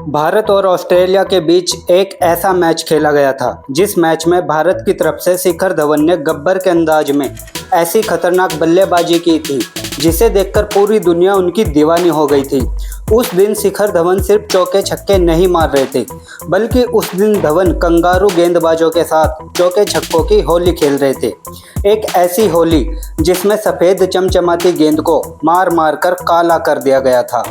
भारत और ऑस्ट्रेलिया के बीच एक ऐसा मैच खेला गया था जिस मैच में भारत की तरफ से शिखर धवन ने गब्बर के अंदाज में ऐसी खतरनाक बल्लेबाजी की थी जिसे देखकर पूरी दुनिया उनकी दीवानी हो गई थी। उस दिन शिखर धवन सिर्फ चौके छक्के नहीं मार रहे थे, बल्कि उस दिन धवन कंगारू गेंदबाजों के साथ चौके छक्कों की होली खेल रहे थे। एक ऐसी होली जिसमें सफ़ेद चमचमाती गेंद को मार मार कर काला कर दिया गया था।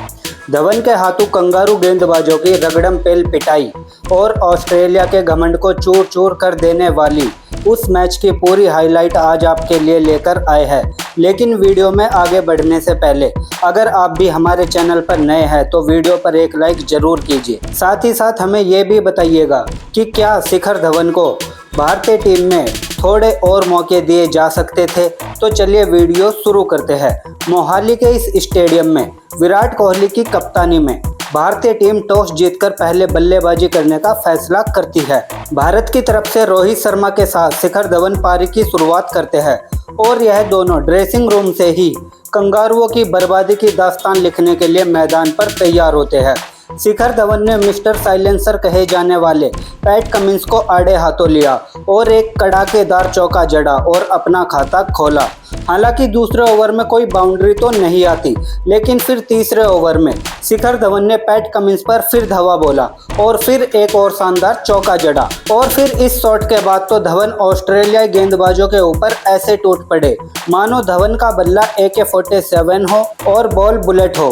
धवन के हाथों कंगारू गेंदबाजों की रगड़म पेल पिटाई और ऑस्ट्रेलिया के घमंड को चूर चूर कर देने वाली उस मैच की पूरी हाईलाइट आज आपके लिए लेकर आए हैं। लेकिन वीडियो में आगे बढ़ने से पहले अगर आप भी हमारे चैनल पर नए हैं तो वीडियो पर एक लाइक जरूर कीजिए। साथ ही साथ हमें ये भी बताइएगा कि क्या शिखर धवन को भारतीय टीम में थोड़े और मौके दिए जा सकते थे। तो चलिए वीडियो शुरू करते हैं। मोहाली के इस स्टेडियम में विराट कोहली की कप्तानी में भारतीय टीम टॉस जीतकर पहले बल्लेबाजी करने का फैसला करती है। भारत की तरफ से रोहित शर्मा के साथ शिखर धवन पारी की शुरुआत करते हैं और यह दोनों ड्रेसिंग रूम से ही कंगारुओं की बर्बादी की दास्तान लिखने के लिए मैदान पर तैयार होते हैं। शिखर धवन ने मिस्टर साइलेंसर कहे जाने वाले पैट कमिंस को आड़े हाथों लिया और एक कड़ाकेदार चौका जड़ा और अपना खाता खोला। हालांकि दूसरे ओवर में कोई बाउंड्री तो नहीं आती, लेकिन फिर तीसरे ओवर में शिखर धवन ने पैट कमिंस पर फिर धावा बोला और फिर एक और शानदार चौका जड़ा। और फिर इस शॉट के बाद तो धवन ऑस्ट्रेलियाई गेंदबाजों के ऊपर ऐसे टूट पड़े मानो धवन का बल्ला AK-47 हो और बॉल बुलेट हो।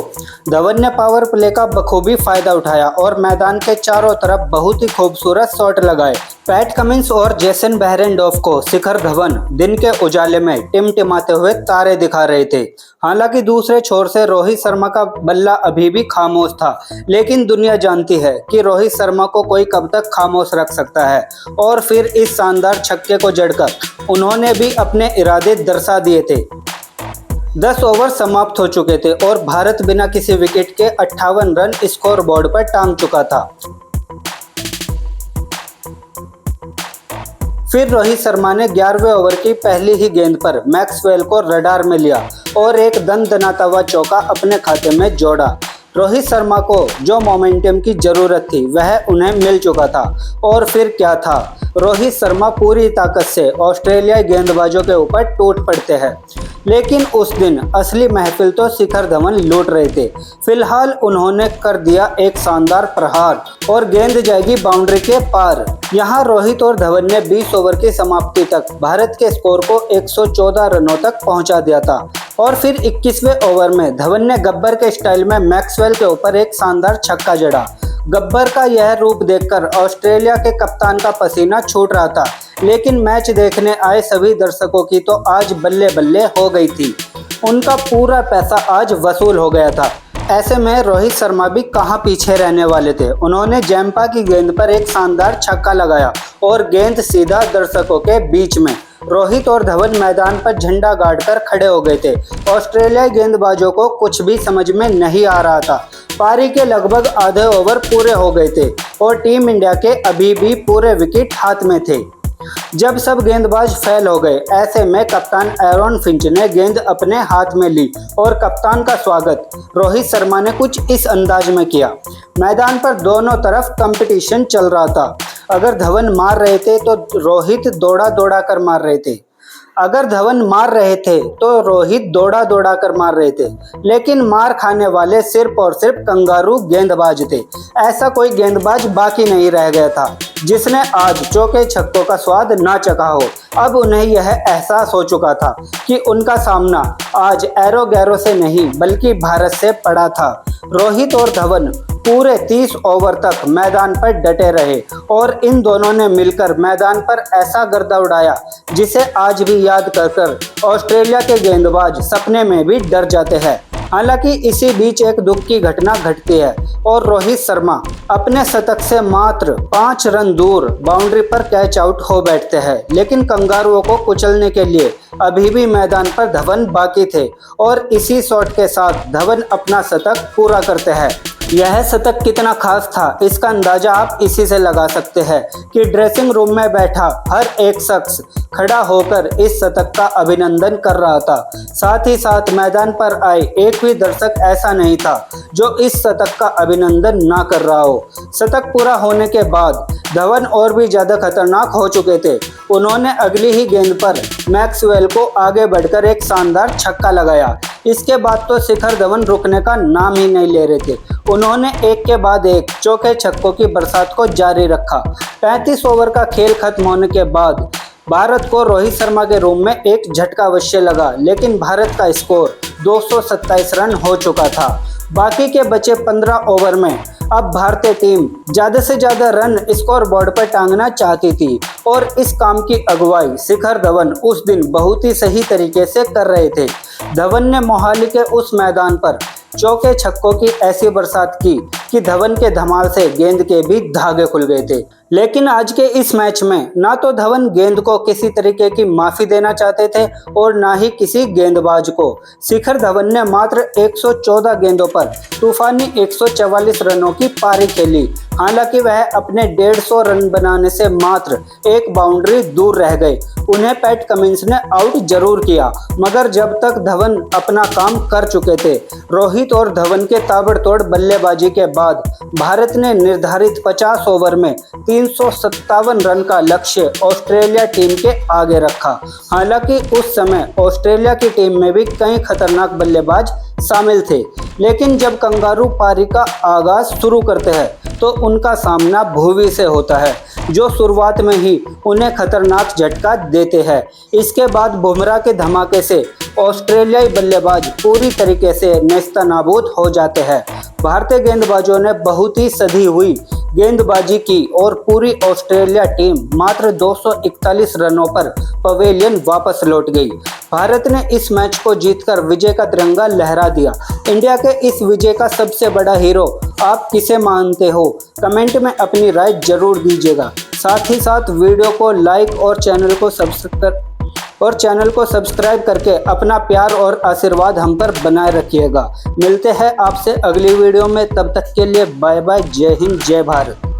धवन ने पावर प्ले का बखूबी फायदा उठाया और मैदान के चारों तरफ बहुत ही खूबसूरत शॉट लगाए। पैट कमिंस और जेसन बेहरेंडोफ को शिखर धवन दिन के उजाले में टिमटिमाते हुए तारे दिखा रहे थे। हालांकि दूसरे छोर से रोहित शर्मा का बल्ला अभी भी खामोश था, लेकिन दुनिया जानती है कि रोहित शर्मा को कोई कब तक खामोश रख सकता है। और फिर इस शानदार छक्के को जड़कर उन्होंने भी अपने इरादे दर्शा दिए थे। 10 ओवर समाप्त हो चुके थे और भारत बिना किसी विकेट के 58 रन स्कोर बोर्ड पर टांग चुका था। फिर रोहित शर्मा ने 11वें ओवर की पहली ही गेंद पर मैक्सवेल को रडार में लिया और एक दनदनाता हुआ चौका अपने खाते में जोड़ा। रोहित शर्मा को जो मोमेंटम की ज़रूरत थी वह उन्हें मिल चुका था। और फिर क्या था, रोहित शर्मा पूरी ताकत से ऑस्ट्रेलियाई गेंदबाजों के ऊपर टूट पड़ते हैं। लेकिन उस दिन असली महफिल तो शिखर धवन लूट रहे थे। फिलहाल उन्होंने कर दिया एक शानदार प्रहार और गेंद जाएगी बाउंड्री के पार। यहाँ रोहित और धवन ने 20 ओवर की समाप्ति तक भारत के स्कोर को 114 रनों तक पहुँचा दिया था। और फिर 21वें ओवर में धवन ने गब्बर के स्टाइल में मैक्सवेल के ऊपर एक शानदार छक्का जड़ा। गब्बर का यह रूप देखकर ऑस्ट्रेलिया के कप्तान का पसीना छूट रहा था, लेकिन मैच देखने आए सभी दर्शकों की तो आज बल्ले बल्ले हो गई थी। उनका पूरा पैसा आज वसूल हो गया था। ऐसे में रोहित शर्मा भी कहां पीछे रहने वाले थे। उन्होंने जैम्पा की गेंद पर एक शानदार छक्का लगाया और गेंद सीधा दर्शकों के बीच में। रोहित और धवन मैदान पर झंडा गाड़कर खड़े हो गए थे। ऑस्ट्रेलियाई गेंदबाजों को कुछ भी समझ में नहीं आ रहा था। पारी के लगभग आधे ओवर पूरे हो गए थे और टीम इंडिया के अभी भी पूरे विकेट हाथ में थे। जब सब गेंदबाज फेल हो गए, ऐसे में कप्तान एरॉन फिंच ने गेंद अपने हाथ में ली और कप्तान का स्वागत रोहित शर्मा ने कुछ इस अंदाज में किया। मैदान पर दोनों तरफ कंपटीशन चल रहा था। अगर धवन मार रहे थे तो रोहित दौड़ा दौड़ा कर मार रहे थे। अगर धवन मार रहे थे तो रोहित दौड़ा दौड़ा कर मार रहे थे। लेकिन मार खाने वाले सिर्फ और सिर्फ कंगारू गेंदबाज थे। ऐसा कोई गेंदबाज बाकी नहीं रह गया था जिसने आज चौके छक्कों का स्वाद ना चखा हो। अब उन्हें यह एहसास हो चुका था कि उनका सामना आज एरो गैरो से नहीं बल्कि भारत से पड़ा था। रोहित और धवन पूरे 30 ओवर तक मैदान पर डटे रहे और इन दोनों ने मिलकर मैदान पर ऐसा गर्दा उड़ाया जिसे आज भी याद कर ऑस्ट्रेलिया के गेंदबाज सपने में भी डर जाते हैं। हालांकि इसी बीच एक दुख की घटना घटती है और रोहित शर्मा अपने शतक से मात्र 5 रन दूर बाउंड्री पर कैच आउट हो बैठते हैं। लेकिन कंगारुओं को कुचलने के लिए अभी भी मैदान पर धवन बाकी थे और इसी शॉट के साथ धवन अपना शतक पूरा करते हैं। यह शतक कितना खास था इसका अंदाजा आप इसी से लगा सकते हैं कि ड्रेसिंग रूम में बैठा हर एक शख्स खड़ा होकर इस शतक का अभिनंदन कर रहा था। साथ ही साथ मैदान पर आए एक भी दर्शक ऐसा नहीं था जो इस शतक का अभिनंदन ना कर रहा हो। शतक पूरा होने के बाद धवन और भी ज्यादा खतरनाक हो चुके थे। उन्होंने अगली ही गेंद पर मैक्सवेल को आगे बढ़कर एक शानदार छक्का लगाया। इसके बाद तो शिखर धवन रुकने का नाम ही नहीं ले रहे थे। उन्होंने एक के बाद एक चौके छक्कों की बरसात को जारी रखा। 35 ओवर का खेल खत्म होने के बाद भारत को रोहित शर्मा के रूम में एक झटका अवश्य लगा, लेकिन भारत का स्कोर 227 रन हो चुका था। बाकी के बचे 15 ओवर में अब भारतीय टीम ज्यादा से ज्यादा रन स्कोर बोर्ड पर टांगना चाहती थी और इस काम की अगुवाई शिखर धवन उस दिन बहुत ही सही तरीके से कर रहे थे। धवन ने मोहाली के उस मैदान पर चौके छक्कों की ऐसी बरसात की कि धवन के धमाल से गेंद के भी धागे खुल गए थे। लेकिन आज के इस मैच में ना तो धवन गेंद को किसी तरीके की माफी देना चाहते थे और ना ही किसी गेंदबाज को। शिखर धवन ने मात्र 114 गेंदों पर तूफानी 144 रनों की पारी खेली। हालांकि वह अपने 150 रन बनाने से मात्र एक बाउंड्री दूर रह गए। उन्हें पैट कमिंस ने आउट जरूर किया, मगर जब तक धवन अपना काम कर चुके थे। रोहित और धवन के ताबड़तोड़ बल्लेबाजी के बाद भारत ने निर्धारित 50 ओवर में 357 रन का लक्ष्य ऑस्ट्रेलिया टीम के आगे रखा। हालांकि उस समय ऑस्ट्रेलिया की टीम में भी कई खतरनाक बल्लेबाज शामिल थे, लेकिन जब कंगारू पारी का आगाज शुरू करते हैं तो उनका सामना भुवी से होता है, जो शुरुआत में ही उन्हें खतरनाक झटका देते हैं। इसके बाद बुमराह के धमाके से ऑस्ट्रेलियाई बल्लेबाज पूरी तरीके से नेस्तनाबूद हो जाते हैं। भारतीय गेंदबाजों ने बहुत ही सधी हुई गेंदबाजी की और पूरी ऑस्ट्रेलिया टीम मात्र 241 रनों पर पवेलियन वापस लौट गई। भारत ने इस मैच को जीतकर विजय का तिरंगा लहरा दिया। इंडिया के इस विजय का सबसे बड़ा हीरो आप किसे मानते हो? कमेंट में अपनी राय जरूर दीजिएगा। साथ ही साथ वीडियो को लाइक और चैनल को सब्सक्राइब करके अपना प्यार और आशीर्वाद हम पर बनाए रखिएगा। मिलते हैं आपसे अगली वीडियो में, तब तक के लिए बाय बाय। जय हिंद, जय भारत।